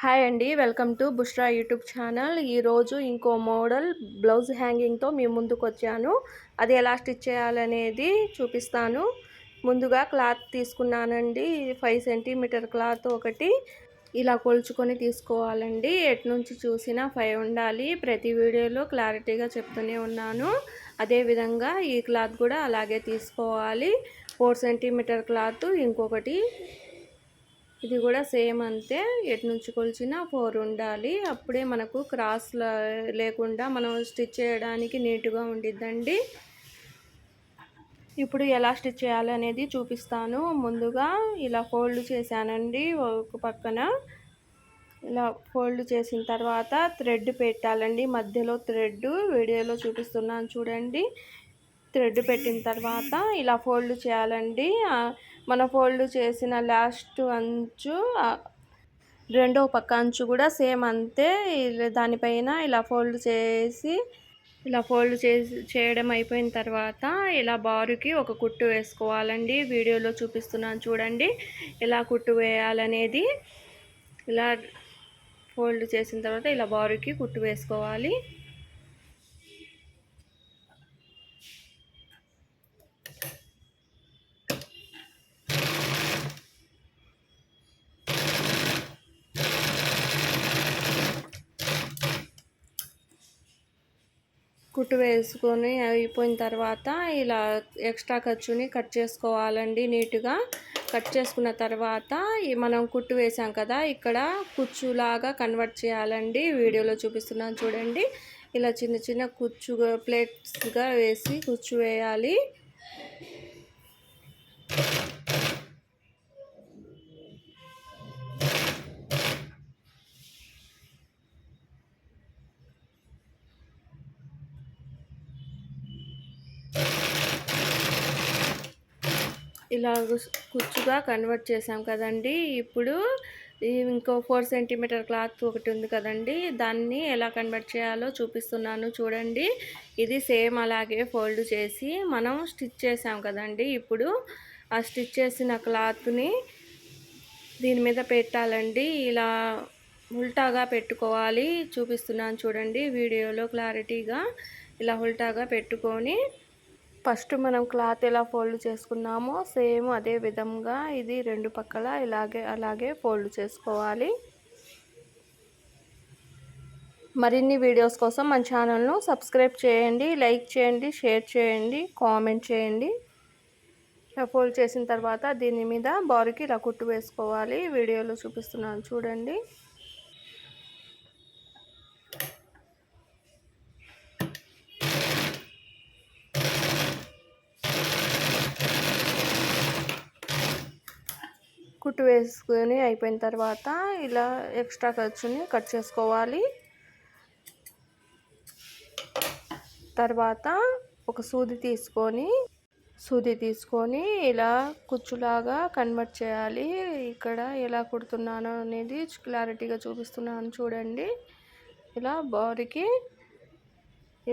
Hi అండి, welcome to Bushra YouTube channel. ఈరోజు ఇంకో మోడల్ బ్లౌజ్ హ్యాంగింగ్తో మీ ముందుకు వచ్చాను. అది ఎలా స్టిచ్ చేయాలనేది చూపిస్తాను. ముందుగా క్లాత్ తీసుకున్నానండి. 5 సెంటీమీటర్ క్లాత్ ఒకటి ఇలా కొలుచుకొని తీసుకోవాలండి. ఎటు నుంచి చూసినా 5 ఉండాలి. ప్రతి వీడియోలో క్లారిటీగా చెప్తూనే ఉన్నాను. అదేవిధంగా ఈ క్లాత్ కూడా అలాగే తీసుకోవాలి. 4 సెంటీమీటర్ క్లాత్ ఇంకొకటి, ఇది కూడా సేమ్ అంతే. ఎటు నుంచి కొలిచినా 4 ఉండాలి. అప్పుడే మనకు క్రాస్ లేకుండా మనం స్టిచ్ చేయడానికి నీట్గా ఉండిద్దండి. ఇప్పుడు ఎలా స్టిచ్ చేయాలి అనేది చూపిస్తాను. ముందుగా ఇలా ఫోల్డ్ చేశానండి. ఒక పక్కన ఇలా ఫోల్డ్ చేసిన తర్వాత థ్రెడ్ పెట్టాలండి. మధ్యలో థ్రెడ్ వీడియోలో చూపిస్తున్నాను చూడండి. థ్రెడ్ పెట్టిన తర్వాత ఇలా ఫోల్డ్ చేయాలండి. మన ఫోల్డ్ చేసిన లాస్ట్ అంచు రెండో పక్క అంచు కూడా సేమ్ అంతే. దానిపైన ఇలా ఫోల్డ్ చేయడం అయిపోయిన తర్వాత ఇలా బారుకి ఒక కుట్టు వేసుకోవాలండి. వీడియోలో చూపిస్తున్నాను చూడండి ఎలా కుట్టు వేయాలనేది. ఇలా ఫోల్డ్ చేసిన తర్వాత ఇలా బారుకి కుట్టు వేసుకోవాలి. కుట్టు వేసుకొని అయిపోయిన తర్వాత ఇలా ఎక్స్ట్రా ఖర్చుని కట్ చేసుకోవాలండి. నీట్గా కట్ చేసుకున్న తర్వాత మనం కుట్టు వేసాం కదా, ఇక్కడ కుచ్చులాగా కన్వర్ట్ చేయాలండి. వీడియోలో చూపిస్తున్నాను చూడండి. ఇలా చిన్న చిన్న కుచ్చు ప్లేట్స్గా వేసి కుచ్చు వేయాలి. ఇలా కుచ్చుగా కన్వర్ట్ చేసాం కదండి. ఇప్పుడు ఇంకో 4 సెంటీమీటర్ క్లాత్ ఒకటి ఉంది కదండి, దాన్ని ఎలా కన్వర్ట్ చేయాలో చూపిస్తున్నాను చూడండి. ఇది సేమ్ అలాగే ఫోల్డ్ చేసి మనం స్టిచ్ చేసాం కదండి. ఇప్పుడు ఆ స్టిచ్ చేసిన క్లాత్ని దీని మీద పెట్టాలండి. ఇలా ఉల్టాగా పెట్టుకోవాలి. చూపిస్తున్నాను చూడండి వీడియోలో క్లారిటీగా. ఇలా ఉల్టాగా పెట్టుకొని ఫస్ట్ మనం క్లాత్ ఎలా ఫోల్డ్ చేసుకున్నామో సేమ్ అదే విధంగా ఇది రెండు పక్కల అలాగే ఫోల్డ్ చేసుకోవాలి. మరిన్ని వీడియోస్ కోసం మన ఛానల్ను సబ్స్క్రైబ్ చేయండి, లైక్ చేయండి, షేర్ చేయండి, కామెంట్ చేయండి. ఫోల్డ్ చేసిన తర్వాత దీని మీద బారుకి ఇలా కుట్టు వేసుకోవాలి. వీడియోలో చూపిస్తున్నాను చూడండి. కుట్టు వేసుకొని అయిపోయిన తర్వాత ఇలా ఎక్స్ట్రా ఖర్చుని కట్ చేసుకోవాలి. తర్వాత ఒక సూది తీసుకొని ఇలా కుచ్చులాగా కన్వర్ట్ చేయాలి. ఇక్కడ ఎలా కుడుతున్నానో అనేది క్లారిటీగా చూపిస్తున్నాను చూడండి. ఇలా బాడీకి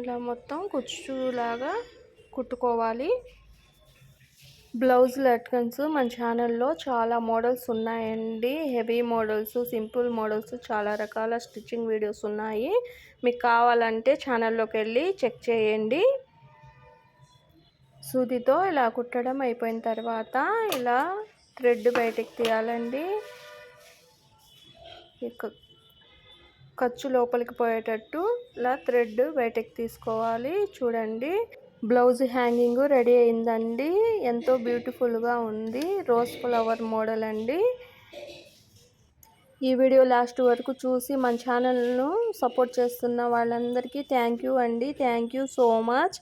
ఇలా మొత్తం కుచ్చులాగా కుట్టుకోవాలి. బ్లౌజ్ లట్కన్స్ మన ఛానల్లో చాలా మోడల్స్ ఉన్నాయండి. హెవీ మోడల్స్, సింపుల్ మోడల్స్, చాలా రకాల స్టిచ్చింగ్ వీడియోస్ ఉన్నాయి. మీకు కావాలంటే ఛానల్లోకి వెళ్ళి చెక్ చేయండి. సూదితో ఇలా కుట్టడం అయిపోయిన తర్వాత ఇలా థ్రెడ్ బయటకు తీయాలండి. ఖర్చు లోపలికి పోయేటట్టు ఇలా థ్రెడ్ బయటకు తీసుకోవాలి. చూడండి, బ్లౌజ్ హ్యాంగింగ్ రెడీ అయిందండి. ఎంతో బ్యూటిఫుల్గా ఉంది. రోజ్ ఫ్లవర్ మోడల్ అండి. ఈ వీడియో లాస్ట్ వరకు చూసి మన ఛానల్ను సపోర్ట్ చేస్తున్న వాళ్ళందరికీ థ్యాంక్ యూ అండి. Thank you so much.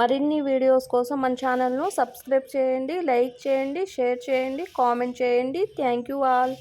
మరిన్ని వీడియోస్ కోసం మన ఛానల్ను సబ్స్క్రైబ్ చేయండి, లైక్ చేయండి, షేర్ చేయండి, కామెంట్ చేయండి. Thank you all.